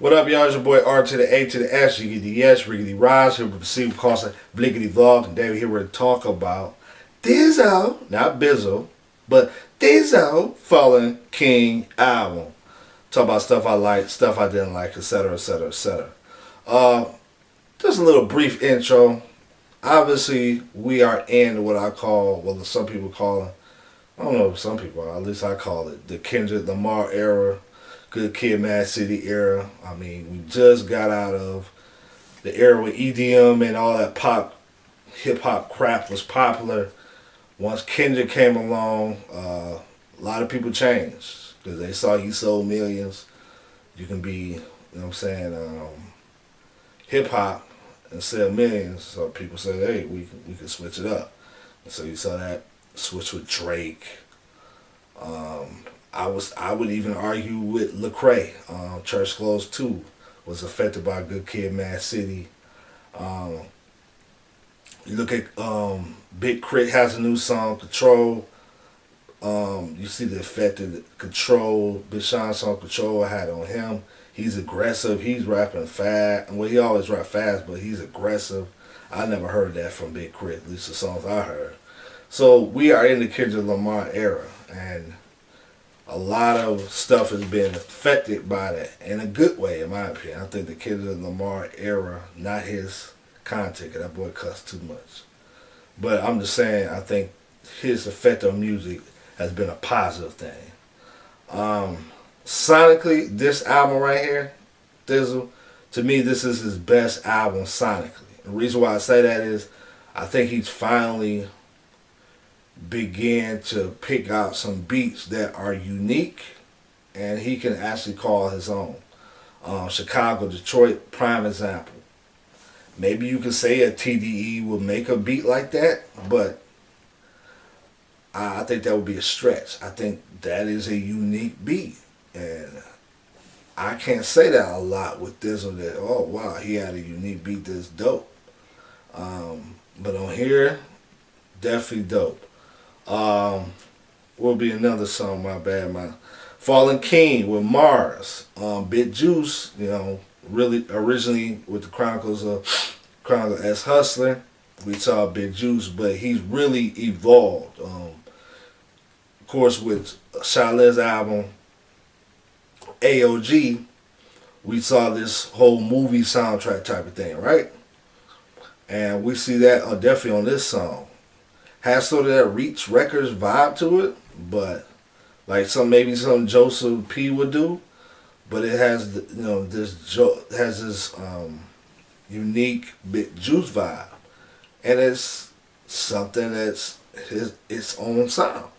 What up, y'all? It's your boy R to the A to the S, Riggedy yes, Riggedy rise. Here we proceed with constant Blickety vlog. Today we're here to talk about Thi'sl, not Bizzle, but Thi'sl Fallen King album. Talk about stuff I liked, stuff I didn't like, etc., etc., etc. Just a little brief intro. Obviously, we are in what I call, well, some people call it, I don't know if some people are, at least I call it, the Kendrick Lamar era. Good Kid, Mad City era. I mean, we just got out of the era with EDM and all that pop, hip hop crap was popular. Once Kendrick came along, a lot of people changed because they saw he sold millions. You can be, you know what I'm saying, hip hop and sell millions. So people said, hey, we can switch it up. And so you saw that switch with Drake. I would even argue with Lecrae. Church Clothes 2 was affected by Good Kid, Mad City. You look at Big Crit has a new song, Control. You see the effect of Control. Big Sean's song Control had on him. He's aggressive. He's rapping fast. Well, he always rap fast, but he's aggressive. I never heard that from Big Crit, at least the songs I heard. So we are in the Kendrick Lamar era, and a lot of stuff has been affected by that in a good way, in my opinion. I think the Kendrick Lamar era, not his content, 'cause that boy cussed too much. But I'm just saying, I think his effect on music has been a positive thing. Sonically, this album right here, Thi'sl, to me, this is his best album sonically. The reason why I say that is I think he's finally began to pick out some beats that are unique and he can actually call his own. Chicago, Detroit, prime example. Maybe you could say a TDE would make a beat like that, but I think that would be a stretch. I think that is a unique beat, and I can't say that a lot with Thi'sl that, oh wow, he had a unique beat that's dope. But on here, definitely dope. Will be another song, my bad, my Fallen King with Mars. Big Juice, you know, really originally with the Chronicles S Hustler, we saw Big Juice, but he's really evolved. Of course, with Shale's album AOG, we saw this whole movie soundtrack type of thing, right? And we see that definitely on this song. Has sort of that Reach Records vibe to it, but like maybe some Joseph P would do, but it has this unique Big Juice vibe, and it's something that's its own sound,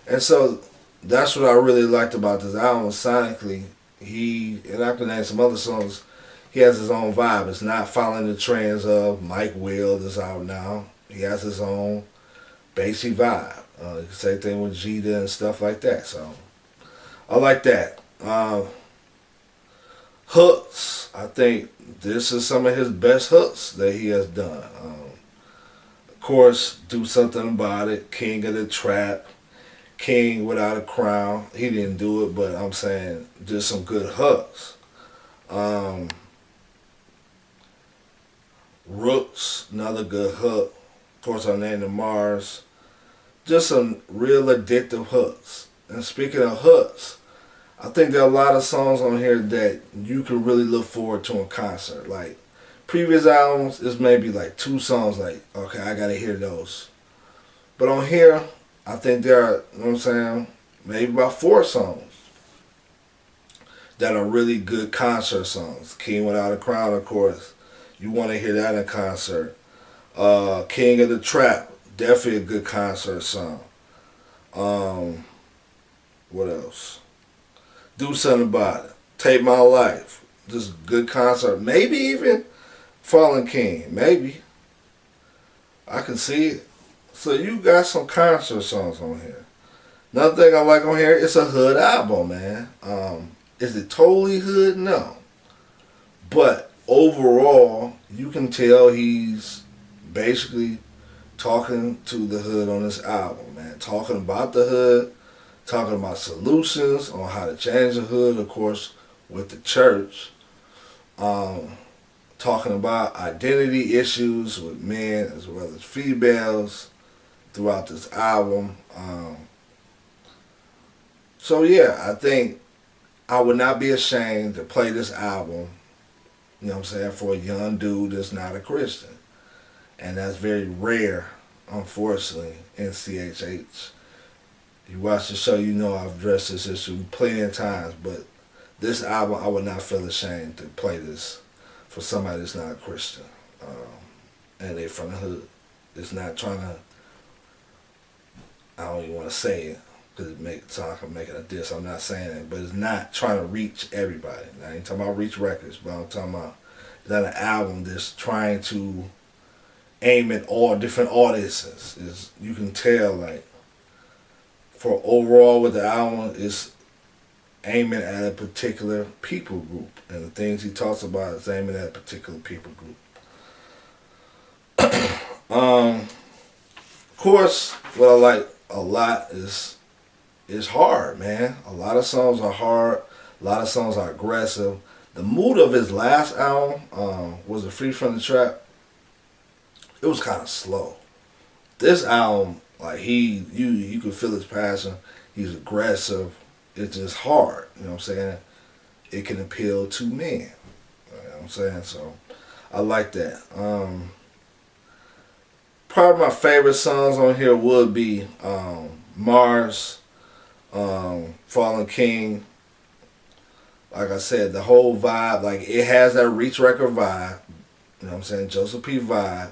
and so that's what I really liked about this album sonically. And I can name some other songs. He has his own vibe. It's not following the trends of Mike Will that's out now. He has his own bassy vibe. Same thing with Jita and stuff like that. So I like that. Hooks. I think this is some of his best hooks that he has done. Of course, Do Something About It. King of the Trap. King Without a Crown. He didn't do it, but I'm saying just some good hooks. Rooks, another good hook. Of course, I named him Mars. Just some real addictive hooks. And speaking of hooks, I think there are a lot of songs on here that you can really look forward to in concert. Like previous albums, it's maybe like 2 songs like, okay, I gotta hear those. But on here, I think there are, you know what I'm saying, maybe about 4 songs that are really good concert songs. King Without a Crown, of course. You want to hear that in concert. King of the Trap, definitely a good concert song. What else? Do Something About It. Take My Life. Just good concert. Maybe even Fallen King. Maybe. I can see it. So you got some concert songs on here. Another thing I like on here, it's a hood album, man. Is it totally hood? No. But overall, you can tell he's basically talking to the hood on this album, man. Talking about the hood, talking about solutions on how to change the hood, of course, with the church, um, talking about identity issues with men as well as females throughout this album. So yeah, I think I would not be ashamed to play this album, you know what I'm saying, for a young dude that's not a Christian. And that's very rare, unfortunately, in CHH. You watch the show, you know I've addressed this issue plenty of times, but this album, I would not feel ashamed to play this for somebody that's not a Christian. And they from the hood. It's not trying to, I don't even want to say it, because it sound like I'm making a diss. I'm not saying it, but it's not trying to reach everybody. Now, I ain't talking about reach records, but I'm talking about it's not an album that's trying to aim at all different audiences. Is you can tell, like, for overall with the album, it's aiming at a particular people group, and the things he talks about is aiming at a particular people group. Of course, what I like a lot is hard, man. A lot of songs are hard. A lot of songs are aggressive. The mood of his last album, was it Free from the Trap? It was kind of slow. This album, like you could feel his passion. He's aggressive. It's just hard. You know what I'm saying? It can appeal to men. You know what I'm saying? So I like that. Probably my favorite songs on here would be Mars, Fallen King. Like I said, the whole vibe, like it has that Reach Record vibe. You know what I'm saying? Joseph P vibe.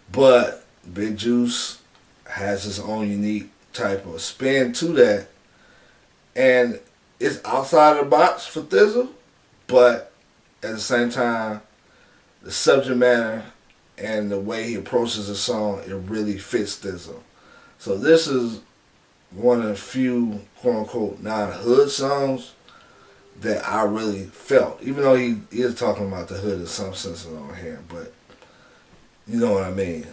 But Big Juice has his own unique type of spin to that. And it's outside of the box for Thi'sl, but at the same time, the subject matter and the way he approaches the song, it really fits Thi'sl. So this is one of the few quote-unquote non-hood songs that I really felt. Even though he is talking about the hood in some sense on here, but you know what I mean.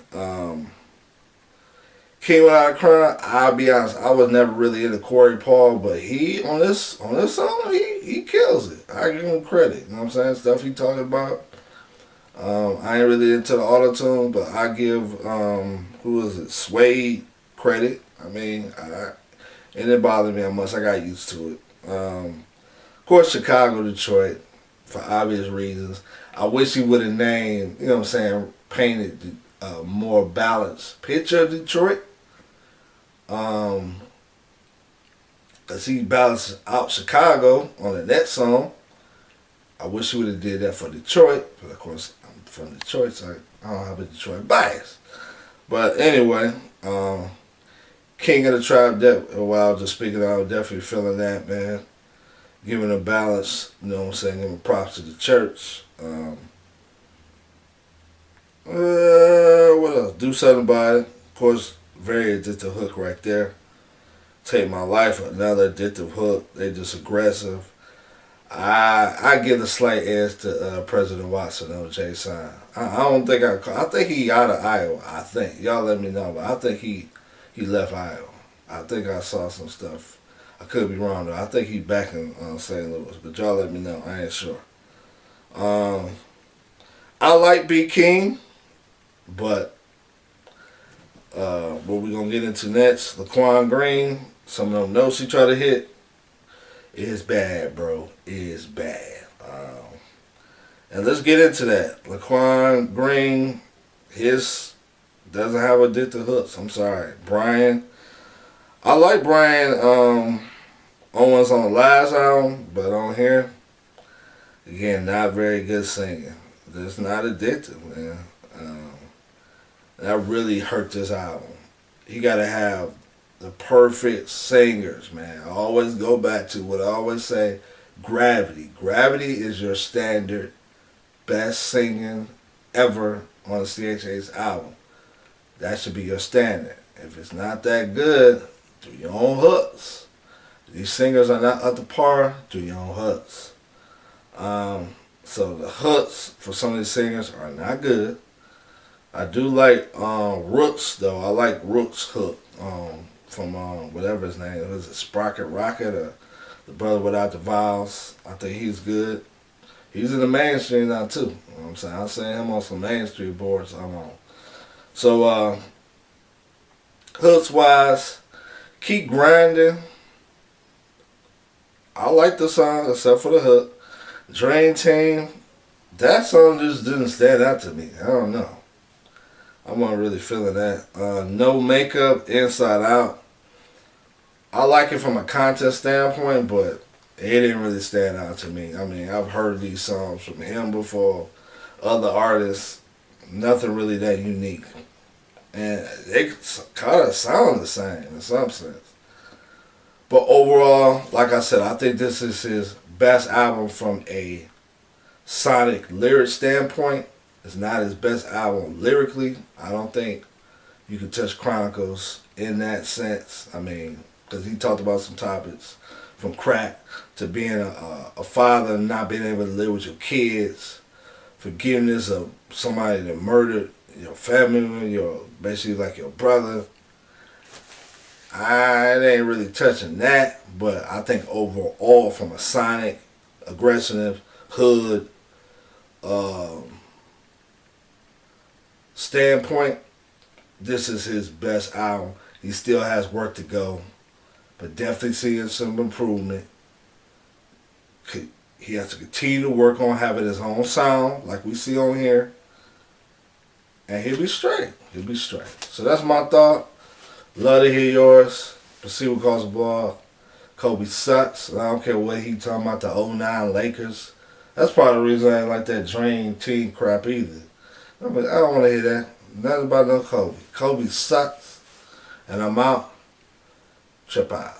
King Without a Crown, I'll be honest, I was never really into Corey Paul, but he on this song, he kills it. I give him credit. You know what I'm saying? Stuff he talking about. I ain't really into the auto-tune, but I give who is it, Suede credit. I mean, it didn't bother me how much. I got used to it. Of course, Chicago, Detroit, for obvious reasons. I wish he would have named, you know what I'm saying, painted a more balanced picture of Detroit. As he balanced out Chicago on the next song. I wish he would have did that for Detroit, but of course I'm from Detroit, so I don't have a Detroit bias. But anyway, King of the Tribe, while just speaking, I was definitely feeling that, man. Giving a balance, you know what I'm saying, giving props to the church. What else? Do Something About It. Of course, very addictive hook right there. Take My Life, another addictive hook. They just aggressive. I give a slight edge to President Watson on Jay Sign. I don't think I think he out of Iowa. I think y'all let me know, but I think he left Iowa. I think I saw some stuff. I could be wrong though. I think he back in St. Louis, but y'all let me know. I ain't sure. I like B King, but what we gonna get into next? Laquan Green. Some of them notes he tried to hit. It's bad, bro. It's bad. And let's get into that. Laquan Green, his doesn't have addictive hooks. I'm sorry. Brian. I like Brian Owens on the last album, but on here, again, not very good singing. That's not addictive, man. That really hurt this album. You gotta have the perfect singers, man. I always go back to what I always say, gravity. Gravity is your standard best singing ever on a CHA's album. That should be your standard. If it's not that good, do your own hooks. These singers are not up to par, do your own hooks. So the hooks for some of these singers are not good. I do like Rook's though. I like Rook's hook from whatever his name is. It Sprocket Rocket or The brother without the vowels. I think he's good. He's in the mainstream now too. You know what I'm saying? I'm saying him on some mainstream boards I'm on. So hooks wise, keep grinding. I like the song except for the hook. Dream Team. That song just didn't stand out to me. I don't know. I wasn't really feeling that. No Makeup, Inside Out. I like it from a content standpoint, but it didn't really stand out to me. I mean, I've heard these songs from him before, other artists. Nothing really that unique. And they kind of sound the same in some sense. But overall, like I said, I think this is his best album from a sonic lyric standpoint. It's not his best album lyrically. I don't think you can touch Chronicles in that sense. I mean, because he talked about some topics from crack to being a father and not being able to live with your kids, forgiveness of somebody that murdered your family member, your basically like your brother. I ain't really touching that, but I think overall, from a sonic, aggressive, hood standpoint, this is his best album. He still has work to go, but definitely seeing some improvement. He has to continue to work on having his own sound, like we see on here, and he'll be straight. He'll be straight. So that's my thought. Love to hear yours. See what calls the ball. Kobe sucks. I don't care what he talking about, the '09 Lakers. That's part of the reason I ain't like that Dream Team crap either. I don't want to hear that. Nothing about no Kobe. Kobe sucks. And I'm out. Trip out.